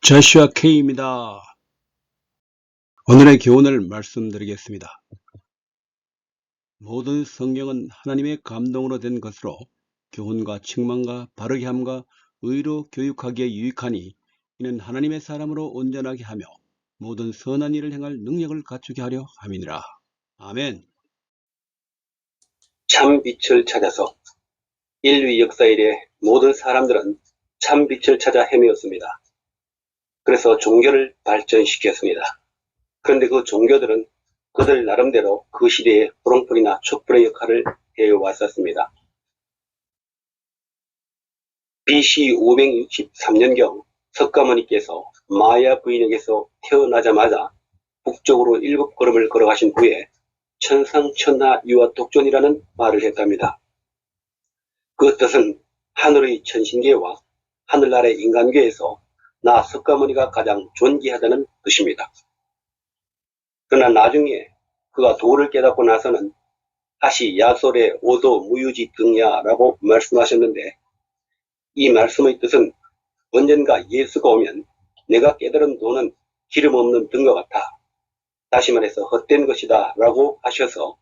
조슈아 K입니다. 오늘의 교훈을 말씀드리겠습니다. 모든 성경은 하나님의 감동으로 된 것으로 교훈과 책망과 바르게 함과 의로 교육하기에 유익하니 이는 하나님의 사람으로 온전하게 하며 모든 선한 일을 행할 능력을 갖추게 하려 함이니라. 아멘. 참 빛을 찾아서 인류 역사 이래 모든 사람들은 참 빛을 찾아 헤매었습니다. 그래서 종교를 발전시켰습니다. 그런데 그 종교들은 그들 나름대로 그 시대의 호롱불이나 촛불의 역할을 해왔었습니다. BC 563년경 석가모니께서 마야 부인에게서 태어나자마자 북쪽으로 7걸음을 걸어가신 후에 천상천하 유아독존이라는 말을 했답니다. 그 뜻은 하늘의 천신계와 하늘나라의 인간계에서 나 석가모니가 가장 존귀하다는 뜻입니다. 그러나 나중에 그가 도를 깨닫고 나서는 다시 야솔의 오도 무유지 등야라고 말씀하셨는데, 이 말씀의 뜻은 언젠가 예수가 오면 내가 깨달은 도는 기름 없는 등과 같아, 다시 말해서 헛된 것이다 라고 하셔서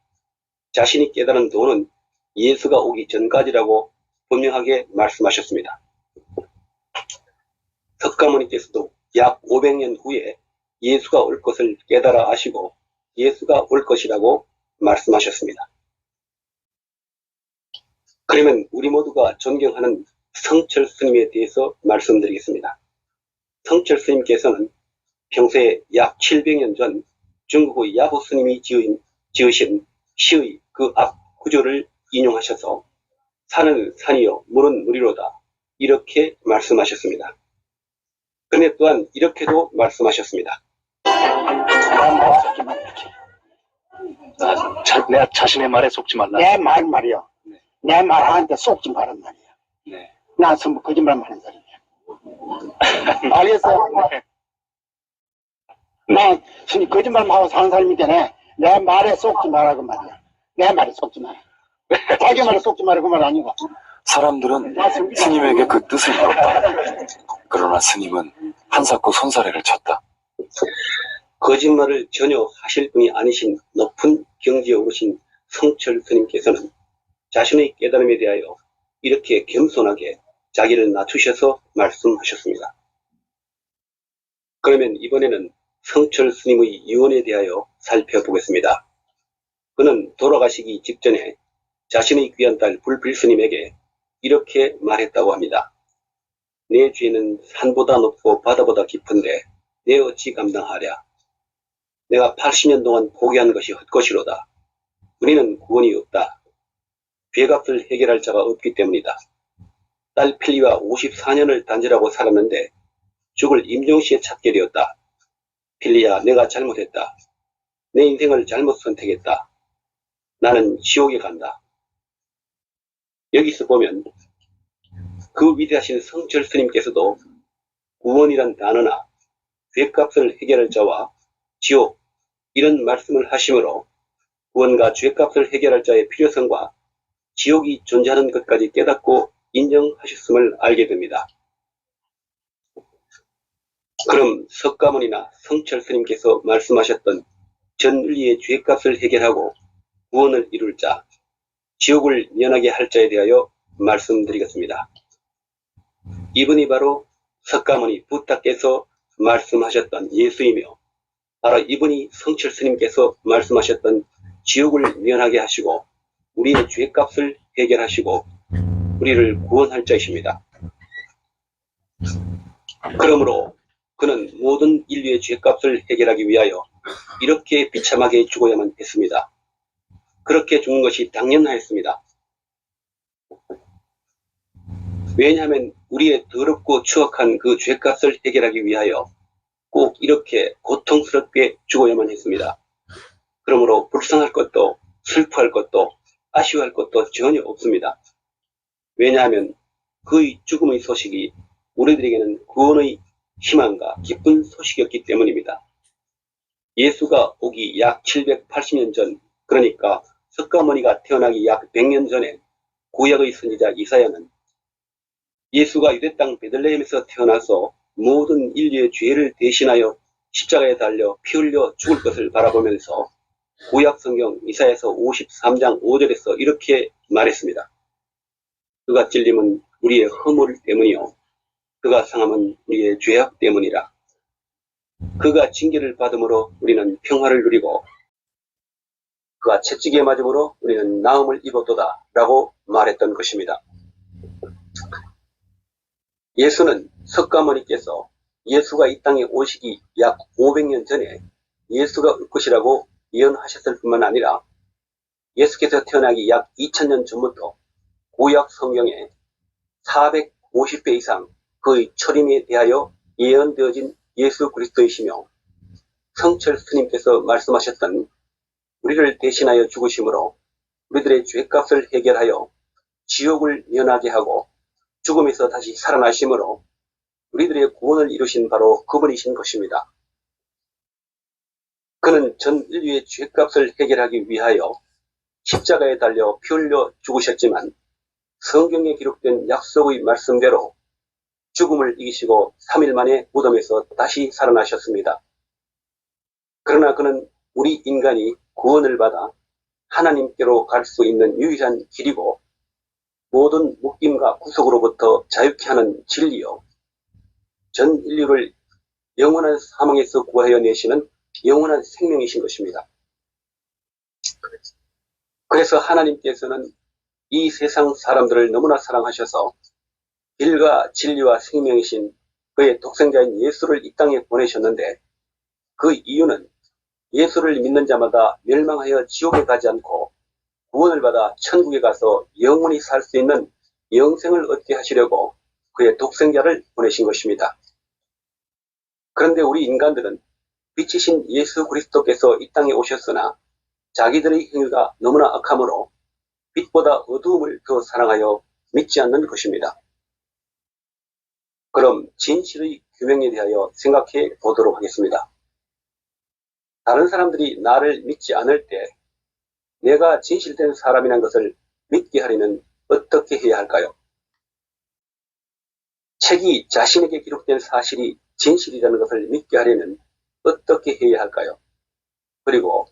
자신이 깨달은 도는 예수가 오기 전까지라고 분명하게 말씀하셨습니다. 석가모니께서도 약 500년 후에 예수가 올 것을 깨달아 아시고 예수가 올 것이라고 말씀하셨습니다. 그러면 우리 모두가 존경하는 성철 스님에 대해서 말씀드리겠습니다. 성철 스님께서는 평소에 약 700년 전 중국의 야호 스님이 지으신 시의 그 앞 구조를 인용하셔서 산은 산이요 물은 물이로다 이렇게 말씀하셨습니다. 그런데 또한 이렇게도 말씀하셨습니다. 내 자신의 말에 속지 말라. 내 말이요. 네. 내 말하는데 속지 말란 말이야. 네. 나 전부 거짓말만 하는 사람이야. 알겠어요? 나 스님 거짓말만 하고 사는 사람인데 내 말에 속지 말라고 말이야. 내 말에 속지 마라. 자기 말에 속지 말라고 말 아니고. 사람들은 스님에게 그 뜻을 물었다. 그러나 스님은 한사코 손사래를 쳤다. 거짓말을 전혀 하실 분이 아니신 높은 경지에 오르신 성철 스님께서는 자신의 깨달음에 대하여 이렇게 겸손하게 자기를 낮추셔서 말씀하셨습니다. 그러면 이번에는 성철 스님의 유언에 대하여 살펴보겠습니다. 그는 돌아가시기 직전에 자신의 귀한 딸 불필 스님에게 이렇게 말했다고 합니다. 내 죄는 산보다 높고 바다보다 깊은데 내 어찌 감당하랴. 내가 80년 동안 포기한 것이 헛것이로다. 우리는 구원이 없다. 죄값을 해결할 자가 없기 때문이다. 딸 필리와 54년을 단절하고 살았는데 죽을 임종시에 찾게 되었다. 필리야, 내가 잘못했다. 내 인생을 잘못 선택했다. 나는 지옥에 간다. 여기서 보면 그 위대하신 성철 스님께서도 구원이란 단어나 죄값을 해결할 자와 지옥 이런 말씀을 하심으로 구원과 죄값을 해결할 자의 필요성과 지옥이 존재하는 것까지 깨닫고 인정하셨음을 알게 됩니다. 그럼 석가모니나 성철 스님께서 말씀하셨던 전인류의 죄값을 해결하고 구원을 이룰 자, 지옥을 면하게 할 자에 대하여 말씀드리겠습니다. 이분이 바로 석가모니 부타께서 말씀하셨던 예수이며, 바로 이분이 성철 스님께서 말씀하셨던 지옥을 면하게 하시고 우리의 죄값을 해결하시고 우리를 구원할 자이십니다. 그러므로 그는 모든 인류의 죄값을 해결하기 위하여 이렇게 비참하게 죽어야만 했습니다. 그렇게 죽는 것이 당연하였습니다. 왜냐하면 우리의 더럽고 추악한 그 죄값을 해결하기 위하여 꼭 이렇게 고통스럽게 죽어야만 했습니다. 그러므로 불쌍할 것도 슬퍼할 것도 아쉬워할 것도 전혀 없습니다. 왜냐하면 그의 죽음의 소식이 우리들에게는 구원의 희망과 기쁜 소식이었기 때문입니다. 예수가 오기 약 780년 전, 그러니까 석가모니가 태어나기 약 100년 전에 구약의 선지자 이사야는 예수가 유대 땅 베들레헴에서 태어나서 모든 인류의 죄를 대신하여 십자가에 달려 피 흘려 죽을 것을 바라보면서 구약 성경 이사야서 53장 5절에서 이렇게 말했습니다. 그가 찔림은 우리의 허물 때문이요 그가 상함은 우리의 죄악 때문이라. 그가 징계를 받음으로 우리는 평화를 누리고 그가 채찍에 맞음으로 우리는 나음을 입었도다 라고 말했던 것입니다. 예수는 석가모니께서 예수가 이 땅에 오시기 약 500년 전에 예수가 올 것이라고 예언하셨을 뿐만 아니라 예수께서 태어나기 약 2000년 전부터 구약 성경에 450배 이상 그의 초림에 대하여 예언되어진 예수 그리스도이시며 성철 스님께서 말씀하셨던 우리를 대신하여 죽으심으로 우리들의 죄값을 해결하여 지옥을 면하게 하고 죽음에서 다시 살아나심으로 우리들의 구원을 이루신 바로 그분이신 것입니다. 그는 전 인류의 죄값을 해결하기 위하여 십자가에 달려 피 흘려 죽으셨지만 성경에 기록된 약속의 말씀대로 죽음을 이기시고 3일 만에 무덤에서 다시 살아나셨습니다. 그러나 그는 우리 인간이 구원을 받아 하나님께로 갈 수 있는 유일한 길이고 모든 묶임과 구속으로부터 자유케 하는 진리요 전 인류를 영원한 사망에서 구하여 내시는 영원한 생명이신 것입니다. 그래서 하나님께서는 이 세상 사람들을 너무나 사랑하셔서 길과 진리와 생명이신 그의 독생자인 예수를 이 땅에 보내셨는데 그 이유는 예수를 믿는 자마다 멸망하여 지옥에 가지 않고 구원을 받아 천국에 가서 영원히 살 수 있는 영생을 얻게 하시려고 그의 독생자를 보내신 것입니다. 그런데 우리 인간들은 빛이신 예수 그리스도께서 이 땅에 오셨으나 자기들의 행위가 너무나 악함으로 빛보다 어두움을 더 사랑하여 믿지 않는 것입니다. 그럼 진실의 규명에 대하여 생각해 보도록 하겠습니다. 다른 사람들이 나를 믿지 않을 때 내가 진실된 사람이라는 것을 믿게 하려면 어떻게 해야 할까요? 책이 자신에게 기록된 사실이 진실이라는 것을 믿게 하려면 어떻게 해야 할까요? 그리고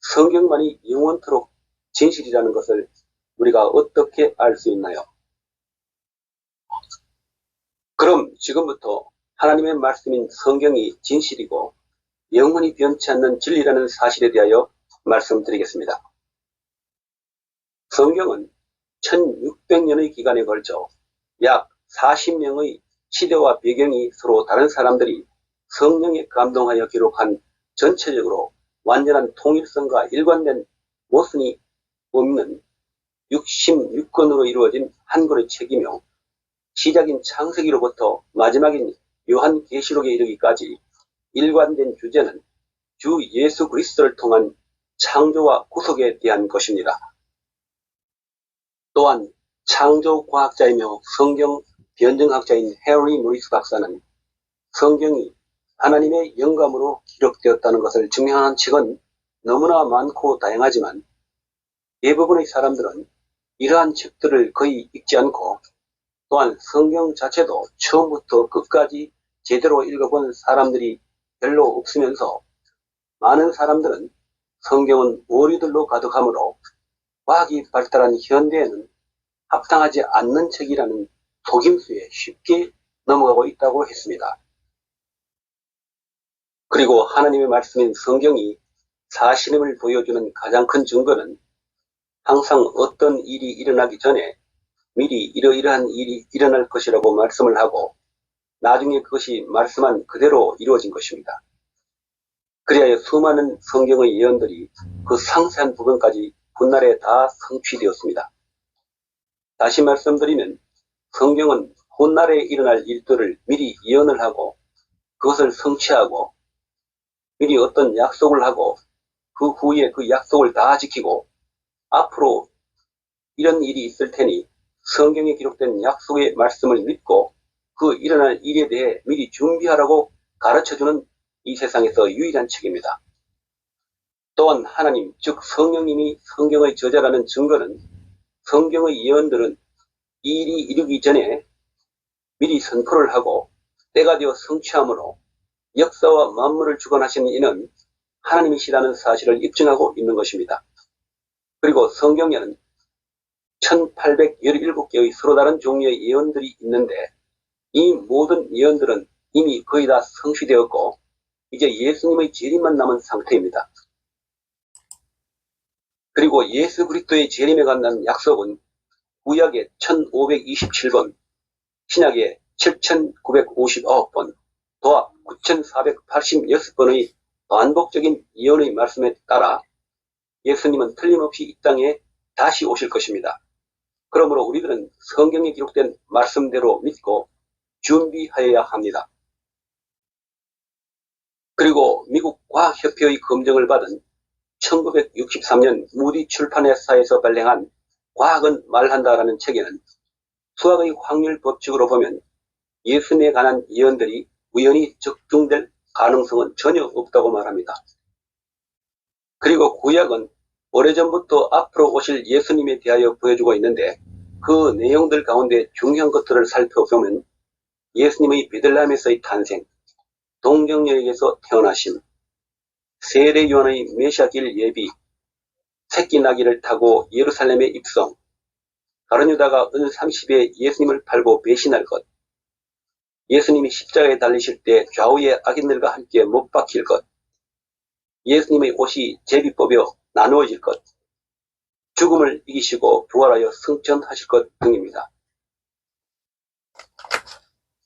성경만이 영원토록 진실이라는 것을 우리가 어떻게 알 수 있나요? 그럼 지금부터 하나님의 말씀인 성경이 진실이고 영원히 변치 않는 진리라는 사실에 대하여 말씀드리겠습니다. 성경은 1600년의 기간에 걸쳐 약 40명의 시대와 배경이 서로 다른 사람들이 성령에 감동하여 기록한 전체적으로 완전한 통일성과 일관된 모순이 없는 66권으로 이루어진 한글의 책이며 시작인 창세기로부터 마지막인 요한계시록에 이르기까지 일관된 주제는 주 예수 그리스도를 통한 창조와 구속에 대한 것입니다. 또한 창조과학자이며 성경 변증학자인 해리 모리스 박사는 성경이 하나님의 영감으로 기록되었다는 것을 증명하는 책은 너무나 많고 다양하지만 대부분의 사람들은 이러한 책들을 거의 읽지 않고 또한 성경 자체도 처음부터 끝까지 제대로 읽어본 사람들이 별로 없으면서 많은 사람들은 성경은 오류들로 가득하므로 과학이 발달한 현대에는 합당하지 않는 책이라는 속임수에 쉽게 넘어가고 있다고 했습니다. 그리고 하나님의 말씀인 성경이 사실임을 보여주는 가장 큰 증거는 항상 어떤 일이 일어나기 전에 미리 이러이러한 일이 일어날 것이라고 말씀을 하고 나중에 그것이 말씀한 그대로 이루어진 것입니다. 그리하여 수많은 성경의 예언들이 그 상세한 부분까지 훗날에 다 성취되었습니다. 다시 말씀드리면 성경은 훗날에 일어날 일들을 미리 예언을 하고 그것을 성취하고 미리 어떤 약속을 하고 그 후에 그 약속을 다 지키고 앞으로 이런 일이 있을 테니 성경에 기록된 약속의 말씀을 믿고 그 일어날 일에 대해 미리 준비하라고 가르쳐주는 이 세상에서 유일한 책입니다. 또한 하나님, 즉 성령님이 성경의 저자라는 증거는 성경의 예언들은 이 일이 이루기 전에 미리 선포를 하고 때가 되어 성취함으로 역사와 만물을 주관하시는 이는 하나님이시라는 사실을 입증하고 있는 것입니다. 그리고 성경에는 1817개의 서로 다른 종류의 예언들이 있는데 이 모든 예언들은 이미 거의 다 성취되었고 이제 예수님의 재림만 남은 상태입니다. 그리고 예수 그리스도의 재림에 관한 약속은 구약의 1527번, 신약의 7959번, 도합 9486번의 반복적인 예언의 말씀에 따라 예수님은 틀림없이 이 땅에 다시 오실 것입니다. 그러므로 우리들은 성경에 기록된 말씀대로 믿고 준비하여야 합니다. 그리고 미국 과학협회의 검증을 받은 1963년 무디 출판회사에서 발행한 과학은 말한다라는 책에는 수학의 확률 법칙으로 보면 예수님에 관한 예언들이 우연히 적중될 가능성은 전혀 없다고 말합니다. 그리고 구약은 오래전부터 앞으로 오실 예수님에 대하여 보여주고 있는데 그 내용들 가운데 중요한 것들을 살펴보면 예수님의 베들레헴에서의 탄생, 동정녀에게서 태어나심, 세례 요한의 메시아길 예비, 새끼 나귀를 타고 예루살렘에 입성, 다른 유다가 은 30에 예수님을 팔고 배신할 것, 예수님이 십자가에 달리실 때 좌우의 악인들과 함께 못 박힐 것, 예수님의 옷이 제비 뽑여 나누어질 것, 죽음을 이기시고 부활하여 승천하실 것 등입니다.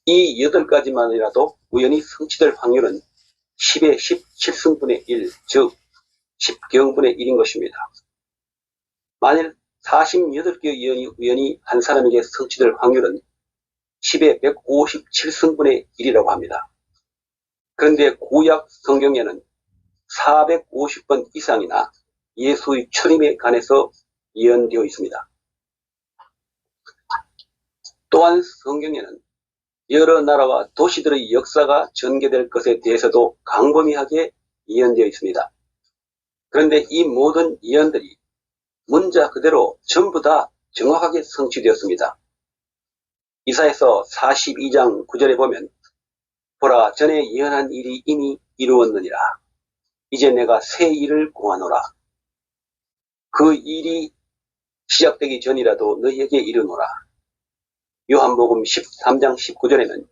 이 8가지만이라도 우연히 성취될 확률은 10의 17승분의 1, 즉 10경분의 1인 것입니다. 만일 48개의 예언이 우연히 한 사람에게 성취될 확률은 10의 157승분의 1이라고 합니다. 그런데 구약 성경에는 450번 이상이나 예수의 출임에 관해서 예언되어 있습니다. 또한 성경에는 여러 나라와 도시들의 역사가 전개될 것에 대해서도 광범위하게 예언되어 있습니다. 그런데 이 모든 예언들이 문자 그대로 전부 다 정확하게 성취되었습니다. 이사야서 42장 9절에 보면 보라 전에 예언한 일이 이미 이루었느니라. 이제 내가 새 일을 공하노라. 그 일이 시작되기 전이라도 너희에게 이르노라. 요한복음 13장 19절에는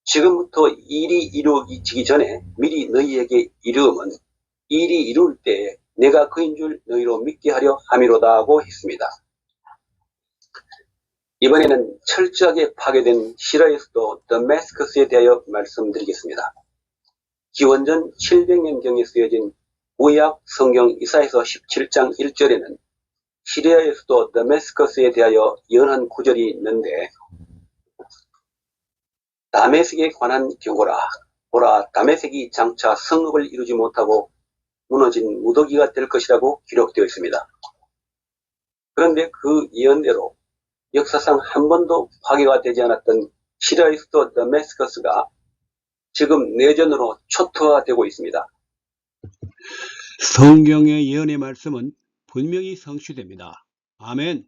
지금부터 일이 이루어지기 전에 미리 너희에게 이르면 일이 이룰 때에 내가 그인 줄 너희로 믿게 하려 함이로다 하고 했습니다. 이번에는 철저하게 파괴된 시리아의 수도 더메스커스에 대하여 말씀드리겠습니다. 기원전 700년경에 쓰여진 구약 성경 이사야서 17장 1절에는 시리아의 수도 더메스커스에 대하여 예언한 구절이 있는데 다메섹에 관한 경고라. 보라 다메섹이 장차 성읍을 이루지 못하고 무너진 무더기가 될 것이라고 기록되어 있습니다. 그런데 그 예언대로 역사상 한 번도 파괴가 되지 않았던 시리아의 수도 더메스커스가 지금 내전으로 초토화되고 있습니다. 성경의 예언의 말씀은 분명히 성취됩니다. 아멘.